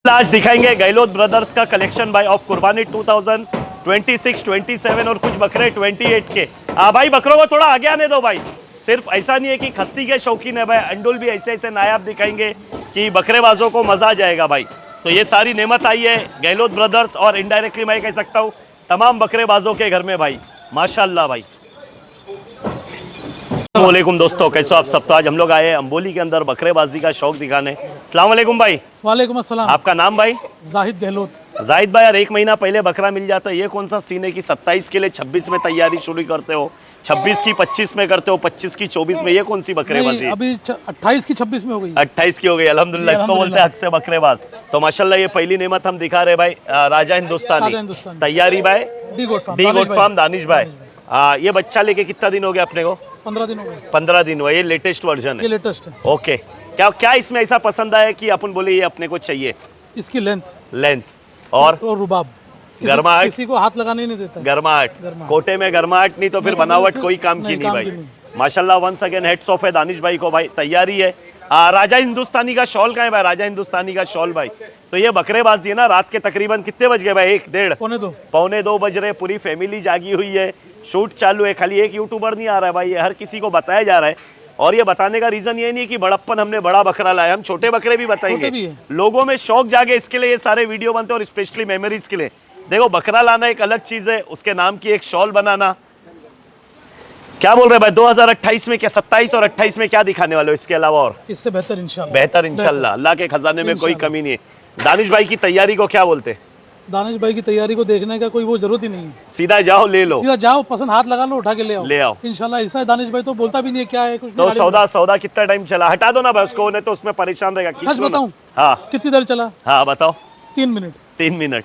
आज दिखाएंगे गहलोत ब्रदर्स का कलेक्शन भाई ऑफ कुर्बानी 2026, 27 और कुछ बकरे 28 के। भाई बकरों को थोड़ा आगे आने दो भाई। सिर्फ ऐसा नहीं है कि खस्सी के शौकीन है भाई, अंडुल भी ऐसे ऐसे नायाब दिखाएंगे कि बकरेबाजों को मजा आ जाएगा भाई। तो ये सारी नेमत आई है गहलोत ब्रदर्स और इनडायरेक्टली मैं कह सकता हूँ तमाम बकरेबाजों के घर में भाई, माशाल्लाह भाई। अस्सलामुअलैकुम दोस्तों, कैसे हो आप सब। तो आज हम लोग आए हैं अंबोली के अंदर बकरेबाजी का शौक दिखाने। अस्सलाम वालेकुम भाई। वालेकुम अस्सलाम। आपका नाम भाई? जाहिद गहलोत। जाहिद भाई, यार एक महीना पहले बकरा मिल जाता है, ये कौन सा सीन है कि 27 के लिए 26 में तैयारी शुरू करते हो, 26 की 25 में करते हो, 25 की 24 में, ये कौन सी बकरेबाजी है? अभी 28 की 26 में हो गई। 28 की हो गई, अल्हम्दुलिल्लाह। इसको बोलते हैं हक से बकरेबाज। तो माशाल्लाह ये पहली नेमत हम दिखा रहे भाई, राजा हिंदुस्तानी तैयारी भाई डी गोट फार्म दानिश भाई। ये बच्चा लेके कितना दिन हो गया अपने को? 15 दिन हो गए। 15 दिन हुआ। ये लेटेस्ट वर्जन है? ये लेटेस्ट है। ओके, क्या क्या इसमें ऐसा पसंद आया कि अपन बोले ये अपने को चाहिए? इसकी लेंथ और रुबाब, गर्माहट, किसी को हाथ लगाने ही नहीं देता। गर्माहट, कोटे में गर्माहट नहीं तो फिर बनावट कोई काम की नहीं भाई। माशाल्लाह, वंस अगेन हेड्स ऑफ है दानिश भाई को भाई। तैयारी है। राजा हिंदुस्तानी का शॉल कहाँ है भाई? राजा हिंदुस्तानी का शॉल भाई। तो ये बकरेबाजी है ना, रात के तकरीबन कितने बज गए भाई? 1, 1:30 पौने 2 बज रहे। पूरी फैमिली जागी हुई है, शूट चालू है। खाली एक यूट्यूबर नहीं आ रहा है भाई, ये हर किसी को बताया जा रहा है। और ये बताने का रीजन ये नहीं कि बड़प्पन हमने बड़ा बकरा लाया, हम छोटे बकरे भी बताएंगे। लोगों में शौक जागे, इसके लिए ये सारे वीडियो बनते हैं और स्पेशली मेमोरीज के लिए। देखो, बकरा लाना एक अलग चीज है, उसके नाम की एक शॉल बनाना। क्या बोल रहे भाई 2028 में क्या 27 और 28 में क्या दिखाने वाले हो इसके अलावा? और इससे बेहतर इंशाल्लाह। बेहतर इंशाल्लाह, अल्लाह के खजाने में कोई कमी नहीं है। दानिश भाई की तैयारी को क्या बोलते हैं? दानिश भाई की तैयारी को देखने का कोई वो जरूरत ही नहीं है। सीधा जाओ, ले लो, सीधा जाओ, पसंद हाथ लगा लो, उठा के ले आओ इंशाल्लाह। ऐसा है दानिश भाई, तो बोलता भी नहीं है क्या है कुछ। तो सौदा कितना टाइम चला? हटा दो ना भाई उसको, नहीं तो उसमें परेशान रहेगा। सच बताऊं? हाँ, कितनी देर चला? हाँ बताओ। 3 मिनट। 3 मिनट।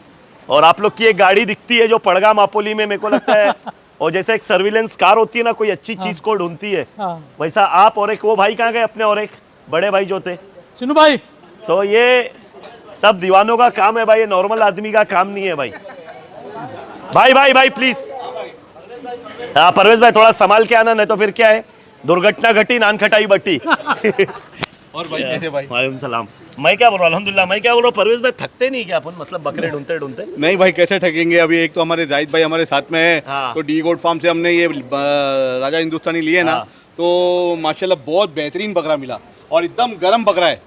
और आप लोग की एक गाड़ी दिखती है जो पड़गा मापोली में, मेरे को लगता है और जैसे एक सर्विलेंस कार होती है ना, कोई अच्छी चीज को ढूंढती है, वैसा आप और एक वो भाई कहाँ गए अपने, और एक बड़े भाई जो थे चिन्नू भाई। तो ये सब दीवानों का काम है भाई, ये नॉर्मल आदमी का काम नहीं है भाई। भाई भाई भाई प्लीज, परवेज भाई थोड़ा संभाल के आना, नहीं तो फिर क्या है, दुर्घटना घटी नान खटाई बट्टी। और भाई कैसे भाई? वालेकुम सलाम। मैं क्या बोल रहा हूँ, अल्हम्दुलिल्लाह। मैं क्या बोल रहा हूँ, परवेज भाई थकते नहीं क्या अपन, मतलब बकरे ढूंढते ढूंढते? नहीं भाई, कैसे थकेंगे। अभी एक तो हमारे जाहिद भाई हमारे साथ में है। हाँ। तो डी गोट फार्म से हमने ये राजा हिंदुस्तानी लिए ना, तो माशाल्लाह बहुत बेहतरीन बकरा मिला और एकदम गर्म बकरा है।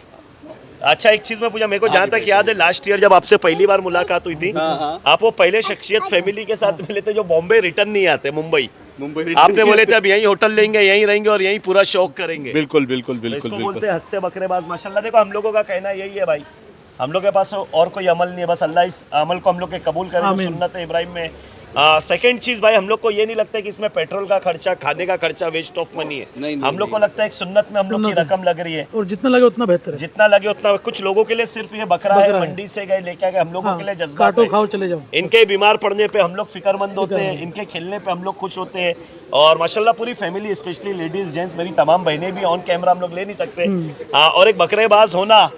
अच्छा, एक चीज मैं पूछा, मेरे को जहाँ तक याद है लास्ट ईयर जब आपसे पहली बार मुलाकात हुई थी, आप वो पहले शख्सियत फैमिली के साथ मिले थे जो बॉम्बे रिटर्न नहीं आते, मुंबई आपने बोले थे अब यहीं होटल लेंगे, यहीं रहेंगे और यहीं पूरा शौक करेंगे। बिल्कुल बिल्कुल बिल्कुल इसको बोलते हैं हक से बकरेबाज। माशाल्लाह, देखो हम लोगों का कहना यही है भाई, हम लोग के पास और कोई अमल नहीं है, बस अल्लाह इस अमल को हम लोग के कबूल करें, सुन्नत इब्राहिम में। सेकंड चीज भाई, हम लोग को ये नहीं लगता है कि इसमें पेट्रोल का खर्चा, खाने का खर्चा वेस्ट ऑफ मनी है। हम लोग को लगता है एक सुन्नत में हम लोग की रकम लग रही है, और जितना लगे उतना बेहतर है। जितना लगे उतना। कुछ लोगों के लिए सिर्फ ये बकरा है, मंडी से गए लेके आ गए, हम लोगों के लिए जज्बा काटो खाओ चले जाओ। इनके बीमार पड़ने पे हम लोग फिक्रमंद होते हैं, इनके खिलने पे हम लोग खुश होते हैं। और माशाल्लाह पूरी फैमिली, स्पेशली लेडीज जेंट्स, मेरी तमाम बहनें भी ऑन कैमरा हम लोग ले नहीं सकते। और एक बकरेबाज होना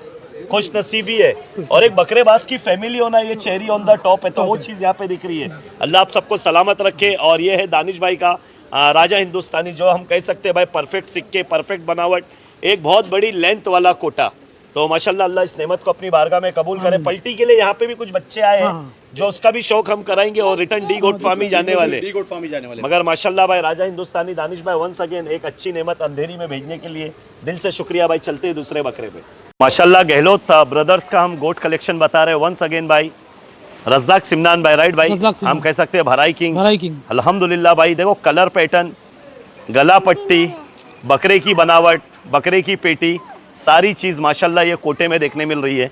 खुश नसीबी है, और एक बकरेबाज की फैमिली होना ये चेरी ऑन द टॉप है। तो वो चीज़ यहाँ पे दिख रही है। अल्लाह आप सबको सलामत रखे। और ये है दानिश भाई का राजा हिंदुस्तानी, जो हम कह सकते हैं भाई परफेक्ट सिक्के, परफेक्ट बनावट, एक बहुत बड़ी लेंथ वाला कोटा। तो माशाल्लाह अल्लाह इस नेमत को अपनी बारगाह में कबूल करे। पलटी के लिए यहाँ पे भी कुछ बच्चे आए हैं जो उसका भी शौक हम कराएंगे, और रिटर्न डी गोट फार्म ही जाने वाले। मगर माशाल्लाह भाई राजा हिंदुस्तानी दानिश भाई वंस अगेन एक अच्छी नेमत अंधेरी में भेजने के लिए दिल से शुक्रिया भाई। चलते हैं दूसरे बकरे पे। माशाल्लाह गहलोत ब्रदर्स का हम गोट कलेक्शन बता रहे हैं वंस अगेन भाई। रज़ाक सिमनान भाई, राइट भाई, हम कह सकते हैं भराई किंग। अल्हम्दुलिल्लाह भाई, देखो कलर पैटर्न, गला पट्टी, बकरे की बनावट, बकरे की पेटी, सारी चीज़ माशाल्लाह ये कोटे में देखने मिल रही है।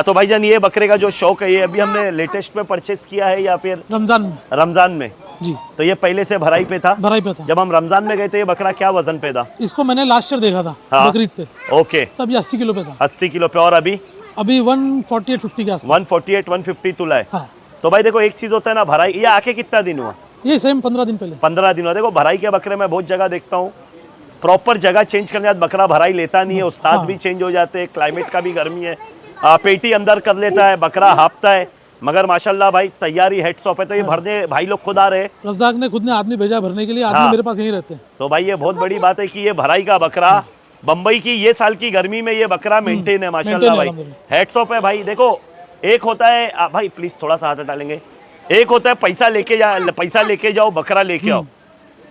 तो भाईजान ये बकरे का जो शौक है, ये अभी हमने लेटेस्ट में परचेस किया है या फिर रमजान में? जी। तो ये पहले से भराई पे था? भराई पे था। जब हम रमजान में गए थे, ये बकरा क्या वजन पे था? इसको मैंने लास्ट ईयर देखा था, बकरीद पे। ओके, तब ये 80 किलो पे था। 80 किलो पे। और अभी 148-50 के आसपास। 148-150 तुला है। हाँ। तो भाई देखो, एक चीज होता है ना भराई, ये आके कितना दिन हुआ? ये सेम 15 दिन पहले। 15 दिन हुआ। देखो भराई के बकरे में बहुत जगह देखता हूँ, प्रॉपर जगह चेंज करने के बाद बकरा भराई लेता नहीं है। उस्ताद भी चेंज हो जाते हैं, क्लाइमेट का भी गर्मी है, पेटी अंदर कर लेता है, बकरा हाँपता है। मगर माशाल्लाह भाई तैयारी हेड्स ऑफ है। तो ये भरने भाई लोग खुद आ रहे हैं, रज़ाक ने खुद ने आदमी भेजा भरने के लिए, आदमी मेरे पास यहीं रहते हैं। तो भाई ये बहुत बड़ी बात है कि ये भराई का बकरा बम्बई की ये साल की गर्मी में ये बकरा मेंटेन है माशाल्लाह maintain है, भाई, हेड्स ऑफ है भाई। देखो एक होता है भाई प्लीज थोड़ा सा हाथ हटा लेंगे, एक होता है पैसा लेके जाओ बकरा लेके आओ,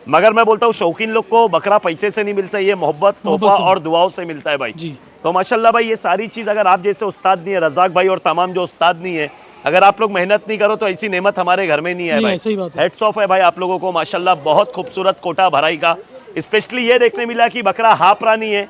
मगर मैं बोलता हूँ शौकीन लोग को बकरा पैसे से नहीं मिलता, ये मोहब्बत तोहफा और दुआओं से मिलता है भाई। जी। तो माशाल्लाह भाई ये सारी चीज अगर आप जैसे उस्ताद नहीं है, रज़ाक भाई और तमाम जो उस्ताद नहीं है, अगर आप लोग मेहनत नहीं करो तो ऐसी नेमत हमारे घर में नहीं है नहीं भाई। है, सही बात है। हेड्स ऑफ है भाई आप लोगों को माशाल्लाह, बहुत खूबसूरत कोटा भराई का। स्पेशली ये देखने मिला कि बकरा हाफ रानी है,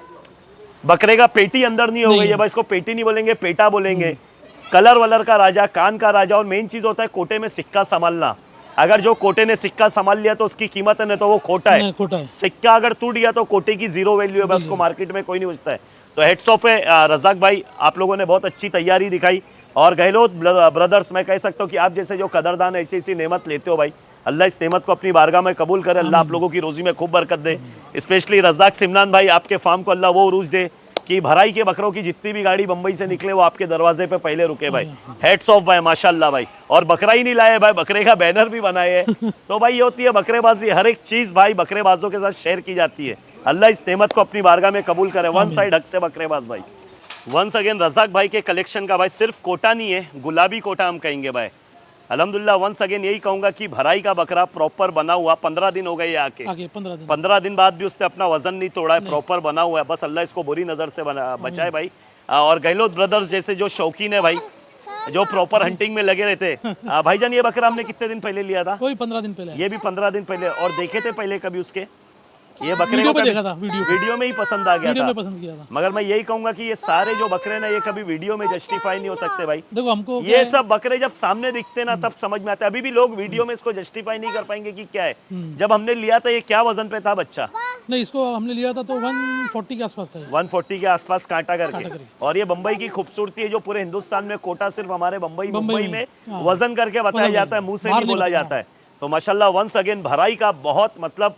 बकरे का पेटी अंदर नहीं हो गई है भाई, इसको पेटी नहीं बोलेंगे पेटा बोलेंगे। कलर वलर का राजा, कान का राजा, और मेन चीज होता है कोटे में सिक्का संभालना। अगर जो कोटे ने सिक्का संभाल लिया तो उसकी कीमत है, नहीं तो वो खोटा है। नहीं, खोटा है। सिक्का अगर टूट गया तो कोटे की जीरो वैल्यू है, बस उसको मार्केट में कोई नहीं पूछता है। तो हेड्स ऑफ है रज़ाक भाई, आप लोगों ने बहुत अच्छी तैयारी दिखाई। और गहलोत ब्रदर्स, मैं कह सकता हूँ कि आप जैसे जो कदरदान ऐसी ऐसी नेमत लेते हो भाई, अल्लाह इस नेमत को अपनी बारगाह में कबूल करे, अल्लाह आप लोगों की रोजी में खूब बरकत दे। स्पेशली रज़ाक सिमनान भाई, आपके फार्म को अल्लाह वो उरूज दे कि भराई के बकरों की जितनी भी गाड़ी बंबई से निकले वो आपके दरवाजे पे पहले रुके भाई। हेड्स ऑफ भाई माशाल्लाह भाई। और बकरा ही नहीं लाए भाई, बकरे का बैनर भी बनाए है। तो भाई ये होती है बकरेबाजी, हर एक चीज भाई बकरेबाजों के साथ शेयर की जाती है। अल्लाह इस नेमत को अपनी बारगाह में कबूल करे। वन साइड हक से बकरेबाज भाई। वंस अगेन रज़ाक भाई के कलेक्शन का भाई सिर्फ कोटा नहीं है, गुलाबी कोटा हम कहेंगे भाई। अल्हम्दुलिल्लाह वंस अगेन यही कहूंगा कि भराई का बकरा प्रॉपर बना हुआ, 15 दिन हो गए ये आके, 15 दिन बाद भी उसने अपना वजन नहीं तोड़ा है, प्रॉपर बना हुआ है। बस अल्लाह इसको बुरी नज़र से बचाए भाई। और गहलोत ब्रदर्स जैसे जो शौकीन है भाई, जो प्रॉपर हंटिंग में लगे रहते भाईजान, ये बकरा हमने कितने दिन पहले लिया था? कोई 15 दिन पहले। ये भी 15 दिन पहले। और देखे थे पहले कभी उसके? ये बकरे वीडियो को पे कभी देखा था, वीडियो में ही पसंद आ गया वीडियो था, में पसंद किया था। मगर मैं यही कहूंगा कि ये सारे जो बकरे ना ये कभी वीडियो में जस्टिफाई नहीं हो सकते भाई। देखो हमको ये सब बकरे जब सामने दिखते ना तब समझ में आता है। अभी भी लोग वीडियो में इसको जस्टिफाई नहीं कर पाएंगे कि क्या है। जब हमने लिया था ये क्या वजन पे था बच्चा? नहीं, इसको हमने लिया था तो 140 के आसपास था। 140 के आसपास कांटा करके। और ये बम्बई की खूबसूरती है, जो पूरे हिंदुस्तान में कोटा सिर्फ हमारे बम्बई में वजन करके बताया जाता है, मुंह से नहीं बोला जाता है। तो माशाल्लाह वंस अगेन भराई का बहुत मतलब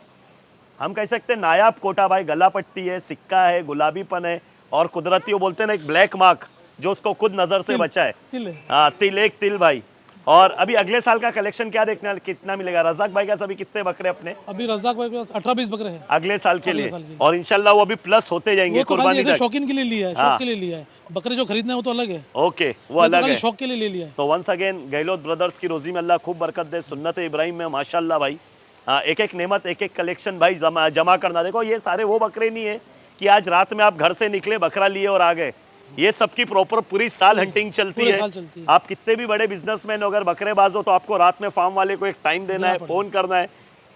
हम कह सकते हैं नायाब कोटा भाई। गला पट्टी है, सिक्का है, गुलाबीपन है, और कुदरती वो बोलते हैं ना एक ब्लैक मार्क जो उसको खुद नजर से बचा है। हाँ तिल, एक तिल भाई। और अभी अगले साल का कलेक्शन क्या देखना कितना मिलेगा? रज़ाक भाई का सभी कितने बकरे अपने? अभी रज़ाक भाई के पास 18-20 बकरे हैं अगले साल के लिए। और इंशाल्लाह वो अभी प्लस होते जाएंगे कुर्बानी तक। शौकीन के लिए लिया है, शौक के लिए लिया है। बकरे जो खरीदना है वो तो अलग है। ओके, वो अलग है, शौक के लिए ले लिया है। तो वंस अगेन गहलोत ब्रदर्स की रोजी में अल्लाह खूब बरकत दे। सुन्नत इब्राहिम में माशाल्लाह भाई एक एक नेमत, एक एक कलेक्शन भाई जमा करना। देखो ये सारे वो बकरे नहीं है कि आज रात में आप घर से निकले बकरा लिए और आ गए। ये सबकी प्रॉपर पूरी साल हंटिंग चलती है। आप कितने भी बड़े बिजनेसमैन हो, अगर बकरेबाज हो तो आपको रात में फार्म वाले को एक टाइम देना है, फोन करना है।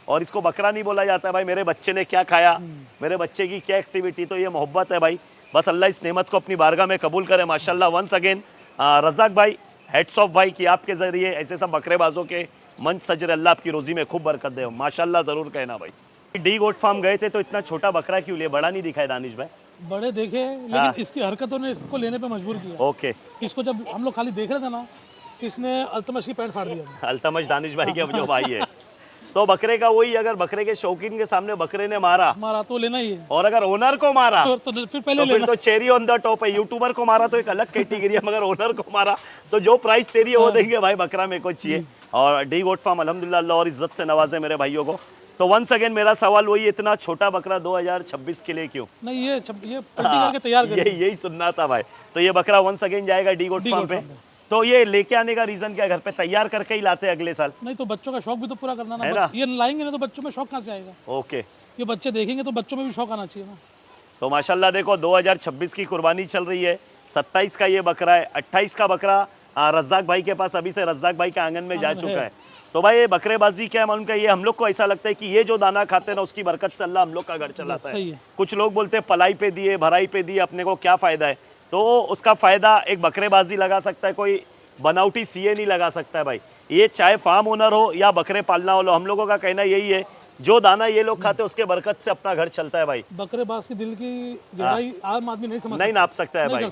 और इसको बकरा नहीं बोला जाता है भाई, मेरे बच्चे ने क्या खाया, मेरे बच्चे की क्या एक्टिविटी। तो ये मोहब्बत है भाई। बस अल्लाह इस नेमत को अपनी बारगाह में कबूल करे माशाल्लाह। वंस अगेन रज़ाक भाई, हेड्स ऑफ भाई कि आपके जरिए ऐसे सब बकरेबाजों के मंच सजरे, अल्लाह आपकी रोजी में खूब बरकत दे माशाल्लाह। जरूर कहना भाई। डी गोट फार्म गए थे तो इतना छोटा बकरा क्यों लिए? बड़ा नहीं दिखाए दानिश भाई? बड़े देखे लेकिन इसकी हरकतों ने इसको लेने पे मजबूर किया। ओके, इसको जब हम लोग खाली देख रहे थे ना, इसने अल्तमश की पैंट फाड़ दिया। अल्तमश दानिश भाई के जो भाई है। तो बकरे का वही, अगर बकरे के शौकीन के सामने बकरे ने मारा तो लेना ही है। और अगर ओनर को मारा तो फिर पहले लेना। तो चेरी ऑन द टॉप है। यूट्यूबर को मारा तो एक अलग कैटेगरी है, मगर ओनर को मारा तो जो प्राइस तेरी है वो देंगे भाई। बकरा मेरे को चाहिए। और डी गोट फार्म अल्हम्दुलिल्लाह अल्लाह और इज्जत से नवाजे मेरे भाइयों को। तो वंस अगेन मेरा सवाल वही, इतना छोटा बकरा 2026 के लिए क्यों? नहीं, ये करके तैयार यही सुनना था भाई। तो ये बकरा वंस अगेन जाएगा डी गोट फार्म पे। तो ये लेके आने का रीजन क्या है? घर पे तैयार करके ही लाते हैं अगले साल? नहीं तो बच्चों का शौक भी तो पूरा करना ना। ये लाएंगे ना तो बच्चों में शौक कहाँ से आएगा? ओके, ये बच्चे देखेंगे तो बच्चों में भी शौक आना चाहिए ना। तो माशाल्लाह देखो 2026 की कुर्बानी चल रही है। 27 का ये बकरा है, 28 का बकरा रज़ाक भाई के पास अभी से रज़ाक भाई के आंगन में जा चुका है। तो भाई ये बकरेबाजी क्या है मालूम का, ये हम लोग को ऐसा लगता है कि ये जो दाना खाते हैं ना उसकी बरकत से अल्लाह हम लोग का घर चलाता है। कुछ लोग बोलते हैं पलाई पे दिए, भराई पे दिए, अपने को क्या फायदा है? तो उसका फायदा एक बकरेबाजी लगा सकता है, कोई बनावटी सीए नहीं लगा सकता है भाई। ये चाहे फार्म ओनर हो या बकरे पालना हो, हम लोगों का कहना यही है जो दाना ये लोग खाते हैं उसके बरकत से अपना घर चलता है भाई। बकरेबाज के दिल की गहराई आम आदमी नहीं नाप सकता है भाई,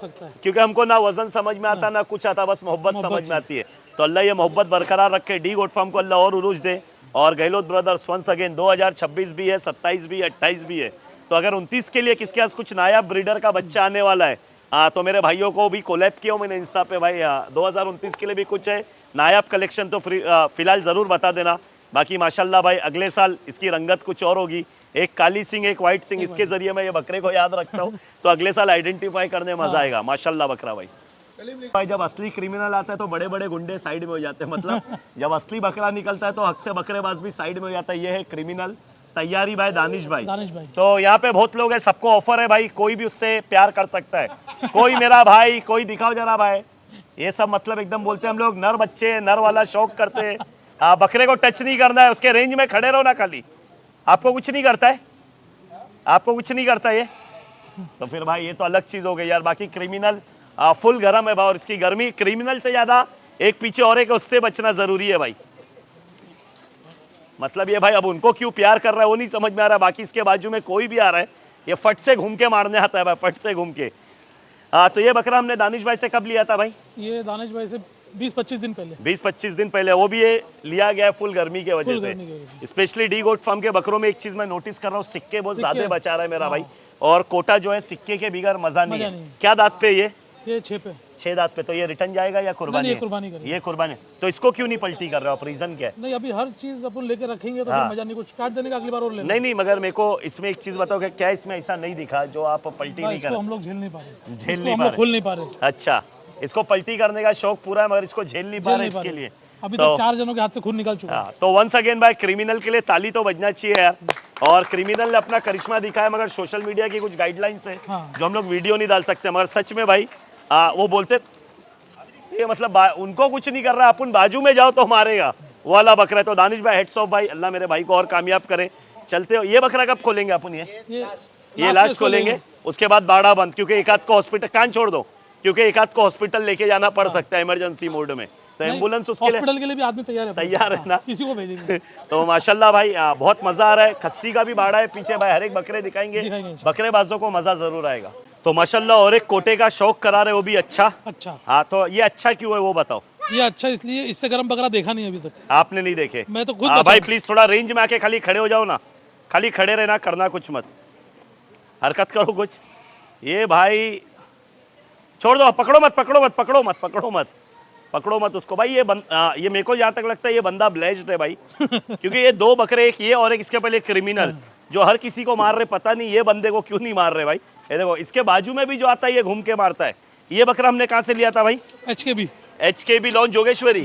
क्योंकि हमको ना वजन समझ में आता ना कुछ आता, बस मोहब्बत समझ में आती है। तो अल्लाह ये मोहब्बत बरकरार रखे। डी गोट फार्म को अल्लाह और उरूज दे। और गहलोत ब्रदर्स वंस अगेन 2026 भी है, 27 भी है, 28 भी है। तो अगर 29 के लिए किसके पास कुछ नायाब ब्रीडर का बच्चा आने वाला है, तो मेरे भाइयों को भी कोलैब किया मैंने इंस्टा पे भाई। 2029 के लिए भी कुछ है नायाब कलेक्शन, तो फिलहाल ज़रूर बता देना। बाकी माशाल्लाह भाई अगले साल इसकी रंगत कुछ और होगी। एक काली सिंह एक व्हाइट सिंह, इसके जरिए मैं ये बकरे को याद रखता हूँ तो अगले साल आइडेंटिफाई करने में मजा आएगा। माशाल्लाह बकरा भाई। भाई जब असली क्रिमिनल आता है तो बड़े बड़े गुंडे साइड में हो जाते हैं, मतलब जब असली बकरा निकलता है तो हक से बकरेबाज भी साइड में हो जाता है। ये है क्रिमिनल तैयारी भाई दानिश भाई। तो यहाँ पे बहुत लोग हैं, सबको ऑफर है भाई, कोई भी उससे प्यार कर सकता है, कोई मेरा भाई, कोई दिखाओ जरा भाई। ये सब मतलब एकदम बोलते हैं हम लोग नर बच्चे, नर वाला शौक करते हैं। बकरे को टच नहीं करना है, उसके रेंज में खड़े रहो ना, खाली आपको कुछ नहीं करता है, आपको कुछ नहीं करता ये, तो फिर भाई ये तो अलग चीज हो गई यार। बाकी क्रिमिनल फुल गर्म है भाई, और इसकी गर्मी क्रिमिनल से ज्यादा एक पीछे और एक, उससे बचना जरूरी है भाई। मतलब ये भाई अब उनको क्यों प्यार कर रहा है वो नहीं समझ में आ रहा है। बाकी इसके बाजू में कोई भी आ रहा है, ये फट से घूम के मारने आता है भाई, फट से घूम के। तो ये बकरा हमने दानिश भाई से कब लिया था भाई? ये दानिश भाई से 20-25 दिन पहले। 20-25 दिन पहले, वो भी ये लिया गया फुल गर्मी के वजह से। स्पेशली डी गोट फार्म के बकरों में एक चीज मैं नोटिस कर रहा हूँ, सिक्के बहुत ज्यादा बचा रहा है मेरा भाई, और कोटा जो है सिक्के के बिगर मजा नहीं है। क्या दांत पे ये 6 दांत पे। तो ये रिटर्न जाएगा या कुर्बानी? ये कुर्बानी। तो इसको क्यों नहीं पलटी कर रहे हो आप, रीजन क्या है? नहीं अभी हर चीज अपन लेके रखेंगे तो मजा नहीं, कुछ काट देने का अगली बार और ले। नहीं मगर मेरे को इसमें एक चीज बताओ कि क्या इसमें ऐसा नहीं दिखा जो आप पलटी नहीं कर रहे? हम लोग झेल नहीं पा रहे, झेल नहीं पा रहे, खोल नहीं पा रहे। अच्छा, इसको पल्टी करने का शौक पूरा है मगर इसको झेल नहीं पा रहे, इसके लिए अभी तक 4 जनों के हाथ से खून निकल चुका है। तो वंस अगेन भाई क्रिमिनल के लिए ताली तो बजना चाहिए यार। और क्रिमिनल ने अपना करिश्मा दिखाया, मगर सोशल मीडिया की कुछ गाइडलाइंस है जो हम लोग वीडियो नहीं डाल सकते। मगर सच में भाई वो बोलते ये मतलब उनको कुछ नहीं कर रहा, अपन बाजू में जाओ तो मारेगा, वो वाला बकरा है। तो दानिश भाई हेड्स ऑफ भाई, अल्लाह मेरे भाई को और कामयाब करे। चलते हो, ये बकरा कब खोलेंगे अपन? ये लास्ट खोलेंगे, उसके बाद बाड़ा बंद, क्योंकि एक आध को हॉस्पिटल कान छोड़ दो, क्योंकि एक आध को हॉस्पिटल लेके जाना पड़ सकता है इमरजेंसी मोड में, तो एम्बुलेंस उसके हॉस्पिटल के लिए भी आदमी तैयार है ना, किसी को भेजेंगे। तो माशाल्लाह भाई बहुत मजा आ रहा है। खस्सी का भी बाड़ा है पीछे भाई, हर एक बकरे दिखाएंगे, बकरेबाजों को मजा जरूर आएगा। तो माशाल्लाह, और एक कोटे का शौक करा रहे, वो भी अच्छा। हाँ, तो ये अच्छा क्यों है वो बताओ? ये अच्छा इसलिए, इससे गर्म बकरा देखा नहीं अभी तक। आपने नहीं देखे? मैं तो खुद भाई प्लीज थोड़ा रेंज में आके खाली खड़े हो जाओ ना, खाली खड़े रहना, करना कुछ मत, हरकत करो कुछ। ये भाई छोड़ दो, पकड़ो मत उसको भाई। ये मेरे को जहाँ तक लगता है ये बंदा ब्लेस्ड है भाई क्योंकि ये 2 बकरे, एक ये और एक इसके पहले क्रिमिनल, जो हर किसी को मार रहे, पता नहीं ये बंदे को क्यों नहीं मार रहे भाई। ये देखो, इसके बाजू में भी जो आता है ये घूम के मारता है। ये बकरा हमने कहाँ से लिया था भाई? HKB लॉन्च जोगेश्वरी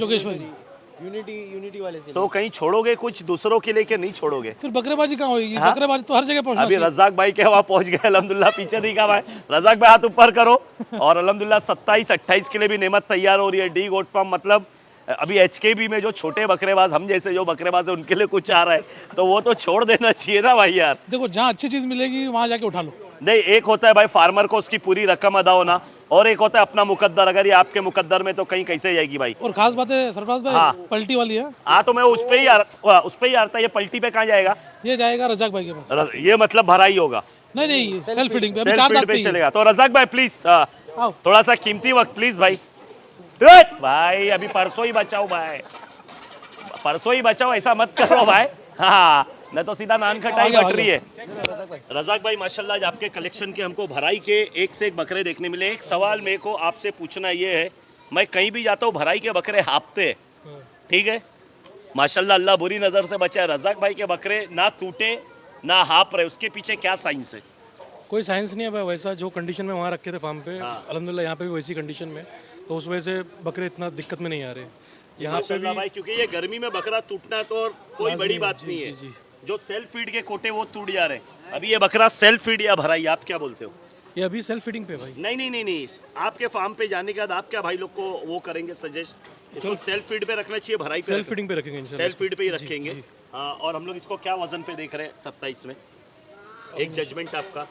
यूनिटी वाले से। तो कहीं छोड़ोगे कुछ दूसरों के लिए, नहीं छोड़ोगे? फिर बकरेबाजी कहाँ होगी? बकरेबाजी तो हर जगह पहुंचना अभी रजाक भाई के वहाँ पहुंच गए अल्हम्दुलिल्लाह, पीछे दिखा भाई। रजाक भाई हाथ ऊपर करो। और अल्हम्दुलिल्लाह 27-28 के लिए भी नेमत तैयार हो रही है। डी गोट फार्म मतलब अभी HKB में जो छोटे बकरेबाज, हम जैसे जो बकरेबाज है, उनके लिए कुछ आ रहा है, तो वो तो छोड़ देना चाहिए ना भाई यार। देखो, जहाँ अच्छी चीज मिलेगी वहाँ जाके उठा लो। नहीं, एक होता है भाई फार्मर को उसकी पूरी रकम अदा होना, और एक होता है अपना मुकद्दर। अगर ये आपके मुकद्दर में तो कहीं कैसे जाएगी भाई। और खास बात है सरफराज भाई, पलटी वाली है। हाँ, तो मैं उस पे ही आ रहा। ये पल्टी पे कहाँ जाएगा? ये जाएगा रजाक भाई के पास। ये मतलब भराई होगा? नहीं, सेल्फ फीडिंग पे, अभी 4 दांत पे चलेगा। तो रजाक भाई प्लीज थोड़ा सा कीमती वक्त प्लीज भाई। भाई अभी परसों ही बचाओ भाई, परसों ही बचाओ, ऐसा मत करो भाई। हाँ, न तो सीधा नान खटाई बट रही है। रजाक भाई माशाल्लाह, आज आपके कलेक्शन के हमको भराई के एक से एक बकरे देखने मिले। एक सवाल मेरे को आपसे पूछना ये है, मैं कहीं भी जाता हूँ भराई के बकरे हाँपते, ठीक है, माशाल्लाह अल्लाह बुरी नज़र से बचाए। रजाक भाई के बकरे ना टूटे ना हाँप रहे, उसके पीछे क्या साइंस है? कोई साइंस नहीं है भाई, वैसा जो कंडीशन में वहाँ रखे थे फार्म पे, अल्हम्दुलिल्लाह यहाँ पे भी वैसी कंडीशन में, तो उस वजह से बकरे इतना दिक्कत में नहीं आ रहे यहाँ पे भी भाई। क्योंकि ये गर्मी में बकरा टूटना तो कोई बड़ी बात नहीं है। जो सेल्फ फीड के कोटे वो टूट जा रहे हैं। अभी ये बकरा सेल्फ फीड या भराई, आप क्या बोलते हो? ये अभी सेल्फ फीडिंग पे भाई। नहीं, आपके फार्म पे जाने के बाद आप क्या भाई लोग को वो करेंगे सजेस्ट? इसको सेल्फ फीड पे रखना चाहिए, भराई पे? सेल्फ फीडिंग पे रखेंगे, सेल्फ फीड पे ही रखेंगे। और हम लोग इसको क्या वजन पे देख रहे हैं 27 में? एक जजमेंट आपका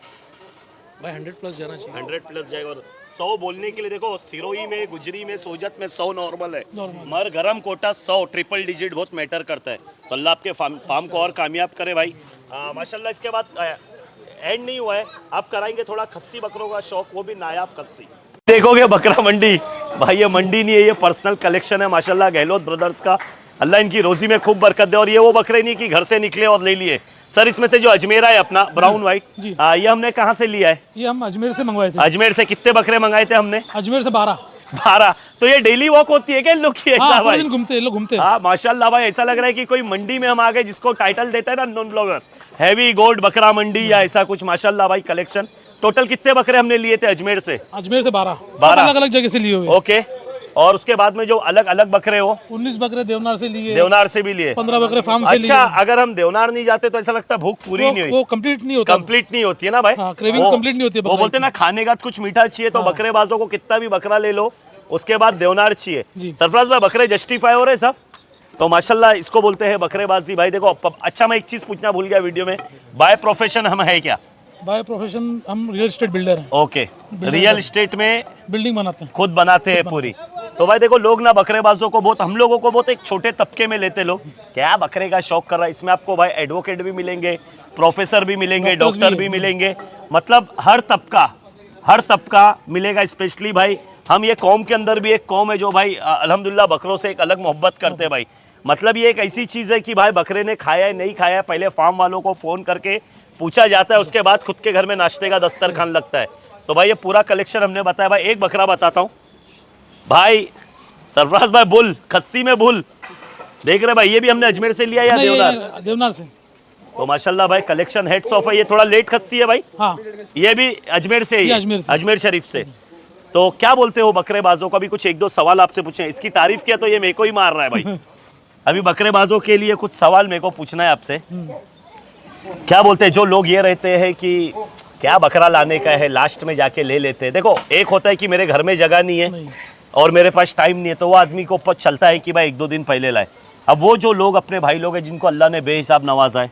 भाई 100 प्लस जाना चाहिए। 100 प्लस जाएगा। और 100 बोलने के लिए देखो, सिरोही में, गुजरी में, सोजत में 100 नॉर्मल है, मगर गरम कोटा 100 ट्रिपल डिजिट बहुत मैटर करता है। तो अल्लाह आपके फार्म को और कामयाब करे भाई। माशाल्लाह। इसके बाद एंड नहीं हुआ है, आप कराएंगे थोड़ा खस्सी बकरों का शौक, वो भी नायाब खस्सी। देखोगे बकरा मंडी भाई, ये मंडी नहीं है, ये पर्सनल कलेक्शन है माशाल्लाह गहलोत ब्रदर्स का। अल्लाह इनकी रोजी में खूब बरकत दे। और ये वो बकरे नहीं कि घर से निकले और ले लिए। सर, इसमें से जो अजमेरा है अपना ब्राउन व्हाइट, ये हमने कहाँ से लिया है? ये हम अजमेर से मंगवाए थे। अजमेर से कितने बकरे मंगाए थे हमने? अजमेर से 12। 12। तो ये डेली वॉक होती है क्या इन लोग की ऐसा हाँ, पूरे भाई? दिन घूमते हैं लोग, घूमते हैं। हाँ माशाल्लाह भाई, ऐसा लग रहा है कि कोई मंडी में हम आ गए, जिसको टाइटल देता है ना नॉन ब्लॉगर, हैवी गोल्ड बकरा मंडी या ऐसा कुछ। माशाल्लाह भाई कलेक्शन। टोटल कितने बकरे हमने लिए थे अजमेर से? अजमेर से 12 12 अलग अलग जगह से लिए हुए। ओके। और उसके बाद में जो अलग अलग बकरे हो? 19 बकरे देवनार से लिए, देवनार से भी लिए। 15 बकरे फार्म से लिए। अच्छा, अगर हम देवनार नहीं जाते तो ऐसा लगता है भूख पूरी नहीं हुई, वो कंप्लीट नहीं होता, कंप्लीट नहीं होती है ना भाई। हाँ, क्रेविंग कंप्लीट नहीं होती है वो बोलते हैं ना खाने का कुछ मीठा चाहिए, तो बकरेबाजों को कितना भी बकरा ले लो उसके बाद देवनार चाहिए। सरफराज भाई बकरे जस्टिफाई हो रहे सब? तो माशाल्लाह इसको बोलते हैं बकरेबाजी भाई। देखो अच्छा, मैं एक चीज पूछना भूल गया वीडियो में, बाय प्रोफेशन हम है क्या? बाय प्रोफेशन हम रियल एस्टेट बिल्डर हैं। ओके, रियल एस्टेट में बिल्डिंग बनाते हैं, खुद बनाते हैं पूरी। तो भाई देखो लोग ना बकरेबाजों को बहुत, हम लोगों को बहुत एक छोटे तबके में लेते लोग, क्या बकरे का शौक कर रहा है। इसमें आपको भाई एडवोकेट भी मिलेंगे, प्रोफेसर भी मिलेंगे, डॉक्टर भी मिलेंगे, मतलब हर तबका मिलेगा। स्पेशली भाई हम ये कौम के अंदर भी एक कौम है जो भाई अल्हम्दुलिल्लाह बकरों से एक अलग मोहब्बत करते हैं भाई। मतलब ये एक ऐसी चीज़ है कि भाई बकरे ने खाया है नहीं खाया है, पहले फार्म वालों को फ़ोन करके पूछा जाता है, उसके बाद खुद के घर में नाश्ते का दस्तरखान लगता है। तो भाई ये पूरा कलेक्शन हमने बताया भाई। एक बकरा बताता हूँ भाई, सरफराज भाई बुल, खस्सी में बुल देख रहे भाई, ये भी हमने अजमेर से लिया या देवनार? देवनार से। तो माशाल्लाह भाई कलेक्शन हेड्स ऑफ है। ये थोड़ा लेट खस्सी है भाई। हाँ, ये भी अजमेर से ही है, अजमेर से। अजमेर शरीफ से। तो क्या बोलते हो बकरेबाजों का भी कुछ एक दो सवाल आपसे पूछे। इसकी तारीफ किया तो ये मेरे को ही मार रहा है भाई। अभी बकरेबाजों के लिए कुछ सवाल मेरे को पूछना है आपसे। क्या बोलते हैं जो लोग ये रहते हैं कि क्या बकरा लाने का है, लास्ट में जाके ले लेते हैं। देखो एक होता है कि मेरे घर में जगह नहीं है और मेरे पास टाइम नहीं है, तो वो आदमी को चलता है कि भाई एक दो दिन पहले लाए। अब वो जो लोग अपने भाई लोग हैं जिनको अल्लाह ने बेहिसाब नवाजा है,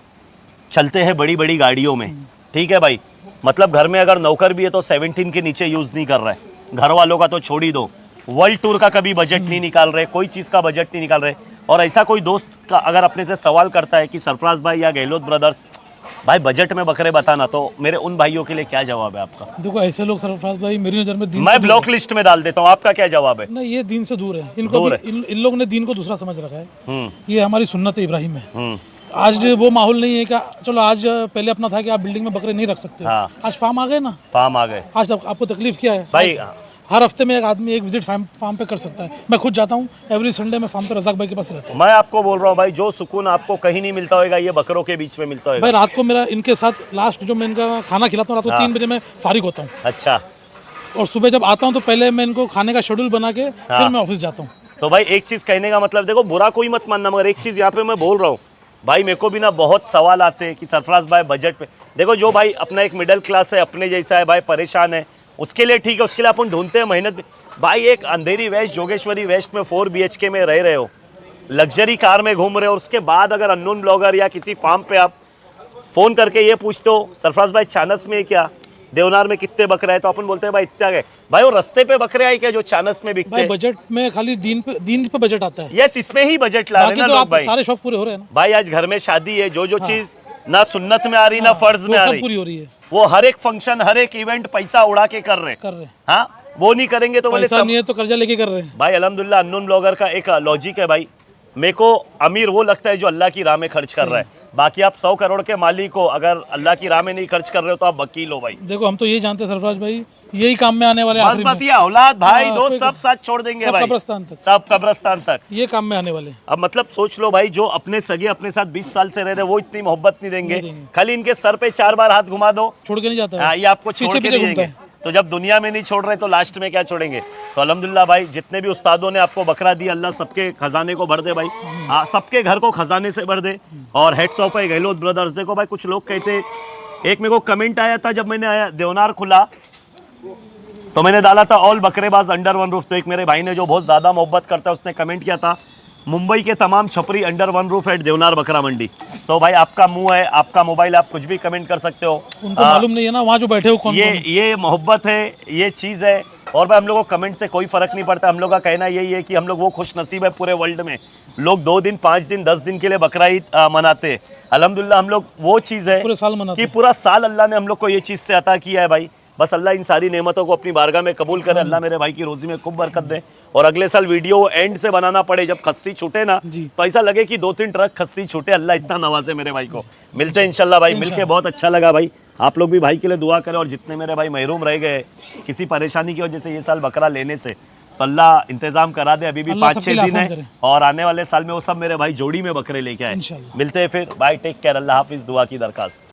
चलते हैं बड़ी बड़ी गाड़ियों में, ठीक है भाई, मतलब घर में अगर नौकर भी है तो 17 के नीचे यूज़ नहीं कर रहा है। घर वालों का तो छोड़ ही दो, वर्ल्ड टूर का कभी बजट नहीं निकाल रहे, कोई चीज़ का बजट नहीं निकाल रहे। और ऐसा कोई दोस्त का अगर अपने से सवाल करता है कि सरफराज भाई या गहलोत ब्रदर्स भाई बजट में बकरे बताना, तो मेरे उन भाइयों के लिए क्या जवाब है आपका? देखो ऐसे लोग सरफराज भाई मेरी नज़र में दिन मैं ब्लॉक लिस्ट में डाल देता हूँ, आपका क्या जवाब है? नहीं, ये दीन से दूर है। इनको इन लोगों ने दीन को दूसरा समझ रखा है। ये हमारी सुन्नत इब्राहिम है। आज वो माहौल नहीं है क्या, चलो आज पहले अपना था कि आप बिल्डिंग में बकरे नहीं रख सकते। आज फार्म आ गए ना, फार्म आ गए। आज आपको तकलीफ क्या है भाई? हर हफ्ते में एक आदमी एक विजिट फार्म पे कर सकता है। मैं खुद जाता हूँ एवरी संडे में फार्म पे, रजाक भाई के पास रहता हूँ। मैं आपको बोल रहा हूँ भाई, जो सुकून आपको कहीं नहीं मिलता होगा ये बकरों के बीच में मिलता होगा भाई। रात को मेरा इनके साथ लास्ट जो मैं इनका खाना खिलाता हूँ, रात को 3 बजे मैं फारिग होता हूँ। अच्छा। और सुबह जब आता हूँ तो पहले मैं इनको खाने का शेड्यूल बना के फिर मैं ऑफिस जाता हूँ। तो भाई एक चीज कहने का मतलब, देखो बुरा कोई मत मानना, मगर एक चीज यहाँ पे मैं बोल रहा हूँ भाई, मेरे को भी ना बहुत सवाल आते हैं कि सरफराज भाई बजट पे, देखो जो भाई अपना एक मिडिल क्लास है, अपने जैसा है भाई, परेशान है, उसके लिए ठीक है, उसके लिए अपन ढूंढते हैं मेहनत। भाई एक अंधेरी वेस्ट, जोगेश्वरी वेस्ट में 4 BHK में रह रहे हो, लग्जरी कार में घूम रहे हो, और उसके बाद अगर अननोन ब्लॉगर या किसी फार्म पे आप फोन करके ये पूछते हो सरफराज भाई चानस में क्या, देवनार में कितने बकरे हैं, तो अपन बोलते हैं भाई इतने आ गए। भाई वो रास्ते पे बकरे आए क्या जो चानस में बिकते भाई? हैं? बजट में खाली दीन पे बजट आता है। यस, इसमें ही बजट ला रहे हैं बाकी ना तो लोग आप भाई। सारे शौक पूरे हो रहे हैं ना भाई आज घर में शादी है, जो चीज ना सुन्नत में आ रही ना फर्ज में वो आ सब रही, पूरी हो रही है। वो हर एक फंक्शन हर एक इवेंट पैसा उड़ा के कर रहे हैं। हाँ, वो नहीं करेंगे तो बोले पैसा नहीं है तो कर्जा लेके कर रहे हैं। भाई अल्हम्दुलिल्लाह अननोन ब्लॉगर का एक लॉजिक है भाई, मेरे को अमीर वो लगता है जो अल्लाह की राह में खर्च कर रहा है। बाकी आप 100 करोड़ के मालिक हो, अगर अल्लाह की राह में नहीं खर्च कर रहे हो तो आप वकील हो भाई। देखो हम तो यही जानते हैं सरफराज भाई, यही काम में आने वाले, बस ये औलाद भाई दोस्त सब साथ छोड़ देंगे भाई, कब्रिस्तान तक, सब कब्रिस्तान तक ये काम में आने वाले। अब मतलब सोच लो भाई, जो अपने सगे अपने साथ 20 साल से रह रहे वो इतनी मोहब्बत नहीं देंगे, खाली इनके सर पे 4 बार हाथ घुमा दो, छोड़ के नहीं जाता ये आपको छोड़ के नहीं जाएंगे। तो जब दुनिया में नहीं छोड़ रहे तो लास्ट में क्या छोड़ेंगे? तो अल्हम्दुलिल्लाह भाई जितने भी उस्तादों ने आपको बकरा दिया, अल्लाह सबके खजाने को भर दे भाई, सबके घर को खजाने से भर दे। और हेड्स ऑफ है गहलोत ब्रदर्स। देखो भाई कुछ लोग कहते, एक मेरे को कमेंट आया था जब मैंने देवनार खुला तो मैंने डाला था ऑल बकरेबाज अंडर वन रूफ, तो एक मेरे भाई ने जो बहुत ज्यादा मोहब्बत करता है उसने कमेंट किया था मुंबई के तमाम छपरी under one roof at Deonar बकरा मंडी। तो भाई आपका मुंह है, आपका मोबाइल, आप कुछ भी कमेंट कर सकते हो। उनको मालूम नहीं है ना वहाँ जो बैठे हो कौन। ये मोहब्बत है, ये चीज़ है। और भाई हम लोगों को कमेंट से कोई फर्क नहीं पड़ता। हम लोग का कहना यही है कि हम लोग वो खुश नसीब है पूरे वर्ल्ड में, लोग 2 दिन 5 दिन 10 दिन के लिए बकरा ईद मनाते हैं। अल्हम्दुलिल्लाह हम लोग वो चीज़ है पूरे साल मनाते कि पूरा साल अल्लाह ने हम लोग को ये चीज़ से अता किया है भाई। बस अल्लाह इन सारी नेमतों को अपनी बारगाह में कबूल करे, अल्लाह मेरे भाई की रोजी में खूब बरकत दे, और अगले साल वीडियो एंड से बनाना पड़े, जब खस्सी छूटे ना तो ऐसा लगे कि 2-3 ट्रक खस्सी छूटे। अल्लाह इतना नवाजे मेरे भाई को। मिलते हैं इंशाल्लाह भाई, मिलके बहुत अच्छा लगा भाई। आप लोग भी भाई के लिए दुआ करें, और जितने मेरे भाई महरूम रह गए किसी परेशानी की वजह से ये साल बकरा लेने से, तो अल्लाह इंतजाम करा दे, अभी भी अल्लाह 5-6 सबके लिए दिन आसान है करे। और आने वाले साल में वो सब मेरे भाई जोड़ी में बकरे लेके आए। इंशाल्लाह। मिलते हैं फिर, बाय, टेक केयर, अल्लाह हाफिज, दुआ की दरखास्त।